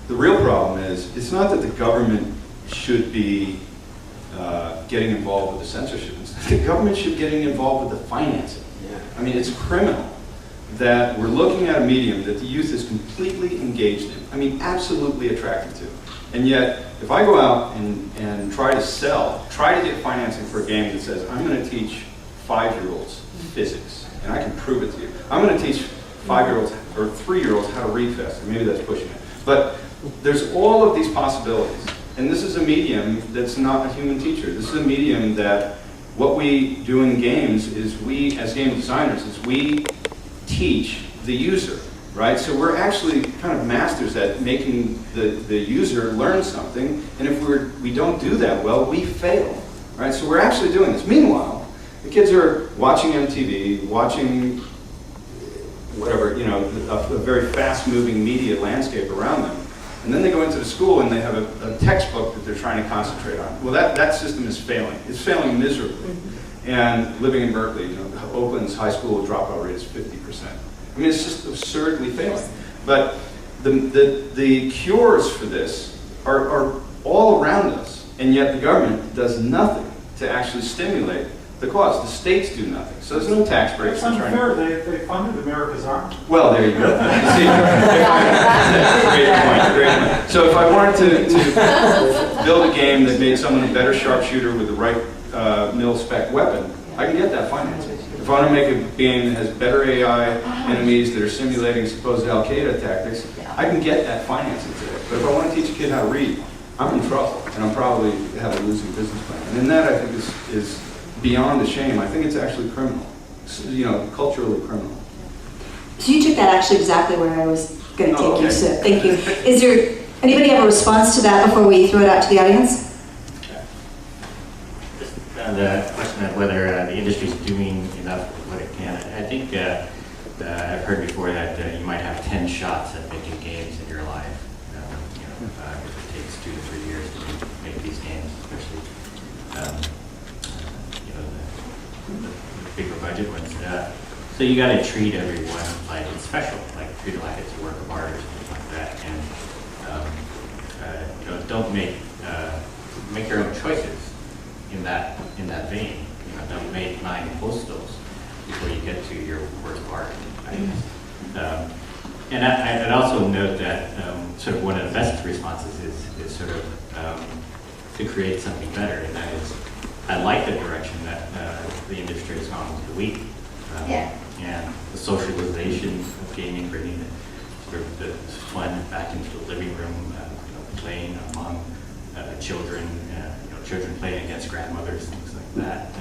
the real problem is, it's not that the government should be getting involved with the censorship. The government should be getting involved with the financing. Yeah. I mean, it's criminal that we're looking at a medium that the youth is completely engaged in. I mean, absolutely attracted to. And yet, if I go out and try to get financing for a game that says, I'm going to teach 5-year-olds physics, and I can prove it to you. I'm going to teach 5-year-olds or 3-year-olds how to read faster. Maybe that's pushing it. But there's all of these possibilities. And this is a medium that's not a human teacher. This is a medium that what we do in games is we, as game designers, is we teach the user, right? So we're actually kind of masters at making the user learn something. And if we don't do that well, we fail, right? So we're actually doing this. Meanwhile, the kids are watching MTV, watching whatever, you know, a very fast-moving media landscape around them. And then they go into the school and they have a textbook that they're trying to concentrate on. Well, that system is failing. It's failing miserably. And living in Berkeley, you know, Oakland's high school dropout rate is 50%. I mean, it's just absurdly failing. But the cures for this are all around us, and yet the government does nothing to actually stimulate the cause. The states do nothing. So there's no tax breaks. That's unfair. They funded America's Army. Well, there you go. You see, great point. So if I wanted to build a game that made someone a better sharpshooter with the right mil-spec weapon, I can get that financing. If I want to make a game that has better AI enemies that are simulating supposed Al-Qaeda tactics, I can get that financing today. But if I want to teach a kid how to read, I'm in trouble, and I'm probably have a losing business plan. And that, I think, is beyond a shame. I think it's actually criminal, you know, culturally criminal. So you took that actually exactly where I was going to take okay. you, so thank you. Is there anybody have a response to that before we throw it out to the audience? Just the question of whether the industry is doing enough of what it can. I think I've heard before that you might have 10 shots at making games in your life. You know, if it takes 2 to 3 years to make these games, especially you know, the bigger budget ones. So you got to treat everyone like it's special, like treat it like it's a work of art or something like that, and you know, don't make your own choices in that vein. You know, don't make 9 postals before you get to your work of art. And I'd also note that sort of one of the best responses is sort of to create something better, and that is, I like the direction that the industry has gone with the Wii. And the socialization of gaming, bringing sort of the fun back into the living room, you know, playing among children, you know, children playing against grandmothers, things like that.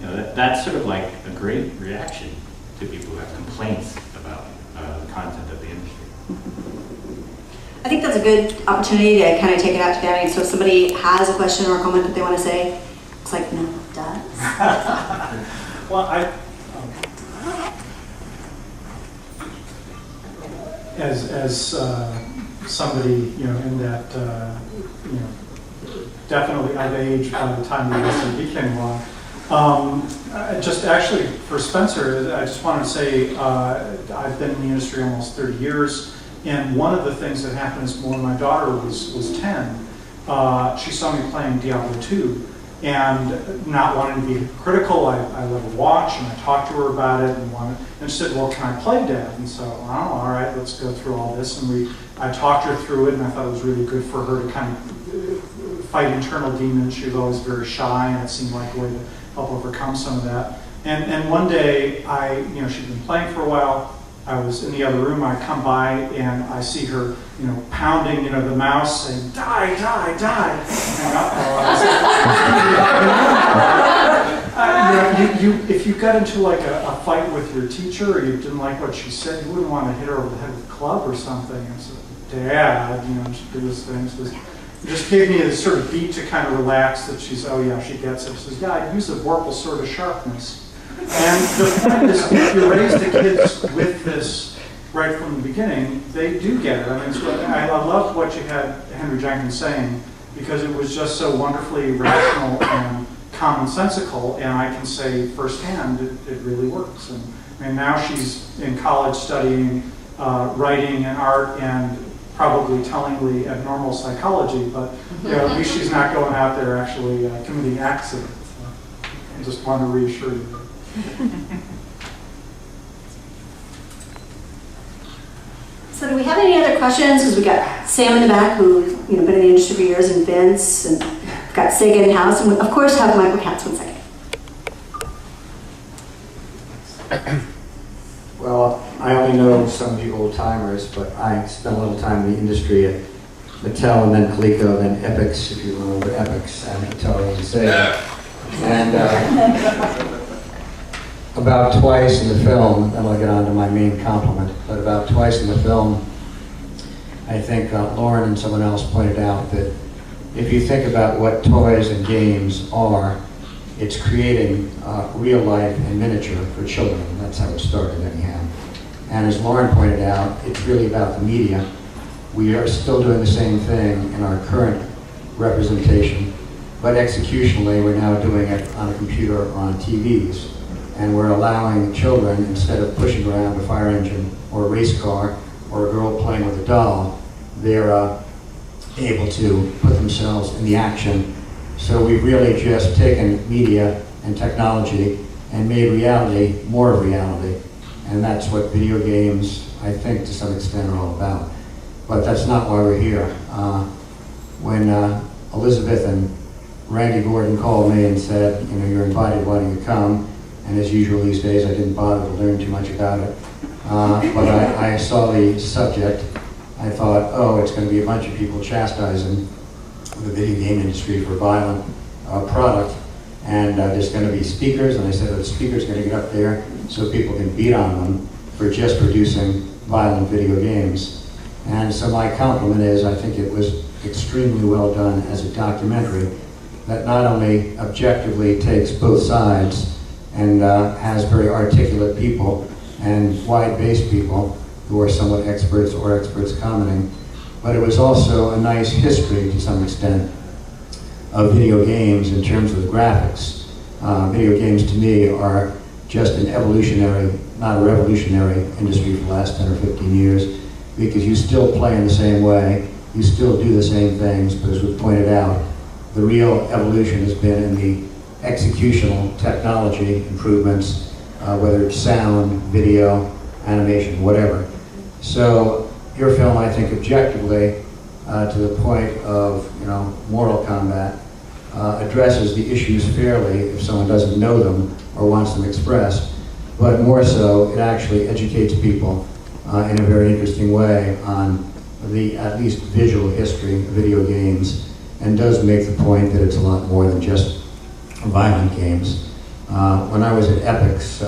You know, that's sort of like a great reaction to people who have complaints about the content of the industry. I think that's a good opportunity to kind of take it out to the audience. So if somebody has a question or a comment that they want to say, it's like, no, it does. Well, as somebody, you know, in that, you know, definitely of age by the time the SAP came along. Just actually for Spencer, I just want to say I've been in the industry almost 30 years, and one of the things that happened is when my daughter was 10, she saw me playing Diablo 2, and not wanting to be critical, I let her watch, and I talked to her about it, and she said, well, can I play, Dad? And so, oh, all right, let's go through all this, and I talked her through it, and I thought it was really good for her to kind of fight internal demons. She was always very shy, and it seemed like a way to help overcome some of that. And one day, you know, she'd been playing for a while. I was in the other room. I come by and I see her, you know, pounding, you know, the mouse, saying, "Die, die, die!" If you got into like a fight with your teacher, or you didn't like what she said, you wouldn't want to hit her over the head with a club or something. And so, Dad, you know, she did this thing. So it just gave me a sort of beat to kind of relax that oh yeah, she gets it. She says, yeah, I use a Vorpal sort of sharpness. And the point is, if you raise the kids with this right from the beginning, they do get it. I mean, I love what you had Henry Jenkins saying, because it was just so wonderfully rational and commonsensical, and I can say firsthand it really works. And I mean, now she's in college studying writing and art, and probably tellingly abnormal psychology, but at least she's not going out there actually committing accidents. So I just want to reassure you. So do we have any other questions? Because we got Sam in the back who's been in the industry for years, and Vince, and we've got Sega in house, and we of course have Michael Katz. 1 second. Well, I only know some of you old timers, but I spent a little time in the industry at Mattel and then Coleco, then Epix, if you remember Epix, and Atari and Sega. And about twice in the film, then I'll get on to my main compliment, but about twice in the film, I think Lorne and someone else pointed out that if you think about what toys and games are, it's creating real life and miniature for children. That's how it started anyhow. And as Lorne pointed out, it's really about the media. We are still doing the same thing in our current representation, but executionally we're now doing it on a computer or on TVs. And we're allowing children, instead of pushing around a fire engine or a race car or a girl playing with a doll, they're able to put themselves in the action. So we've really just taken media and technology and made reality more of reality. And that's what video games, I think, to some extent are all about. But that's not why we're here. When Elizabeth and Randy Gordon called me and said, you're invited, why don't you come? And as usual these days, I didn't bother to learn too much about it. But I saw the subject. I thought, oh, it's going to be a bunch of people chastising the video game industry for violent product. And there's going to be speakers, and I said, the speaker's going to get up there so people can beat on them for just producing violent video games. And so my compliment is, I think it was extremely well done as a documentary that not only objectively takes both sides and has very articulate people and wide-based people who are somewhat experts or experts commenting, but it was also a nice history to some extent of video games in terms of the graphics. Video games to me are just an evolutionary, not a revolutionary industry for the last 10 or 15 years, because you still play in the same way, you still do the same things, but as was pointed out, the real evolution has been in the executional technology improvements, whether it's sound, video, animation, whatever. So your film, I think, objectively, to the point of moral combat, addresses the issues fairly if someone doesn't know them or wants them expressed, but more so, it actually educates people in a very interesting way on the at least visual history of video games, and does make the point that it's a lot more than just violent games. When I was at Epix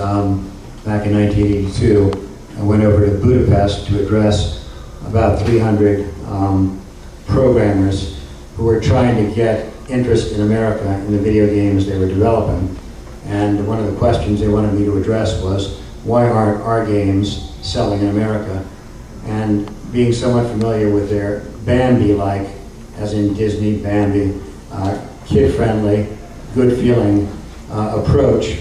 back in 1982, I went over to Budapest to address about 300 programmers who were trying to get interest in America in the video games they were developing. And one of the questions they wanted me to address was, why aren't our games selling in America? And being somewhat familiar with their Bambi-like, as in Disney, Bambi, kid-friendly, good-feeling approach,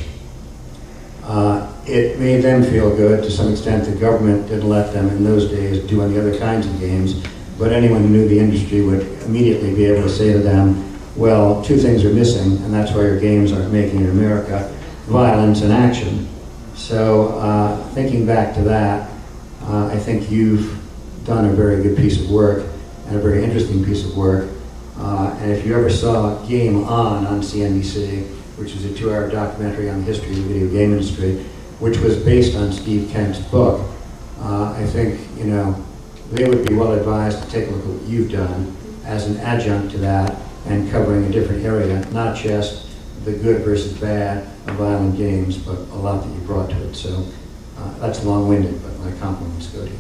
it made them feel good. To some extent, the government didn't let them in those days do any other kinds of games, but anyone who knew the industry would immediately be able to say to them, well, two things are missing, and that's why your games aren't making in America: violence and action. So thinking back to that, I think you've done a very good piece of work, and a very interesting piece of work. And if you ever saw Game On CNBC, which is a 2-hour documentary on the history of the video game industry, which was based on Steve Kent's book, I think they would be well advised to take a look at what you've done as an adjunct to that, and covering a different area, not just the good versus bad of violent games, but a lot that you brought to it. So that's long-winded, but my compliments go to you.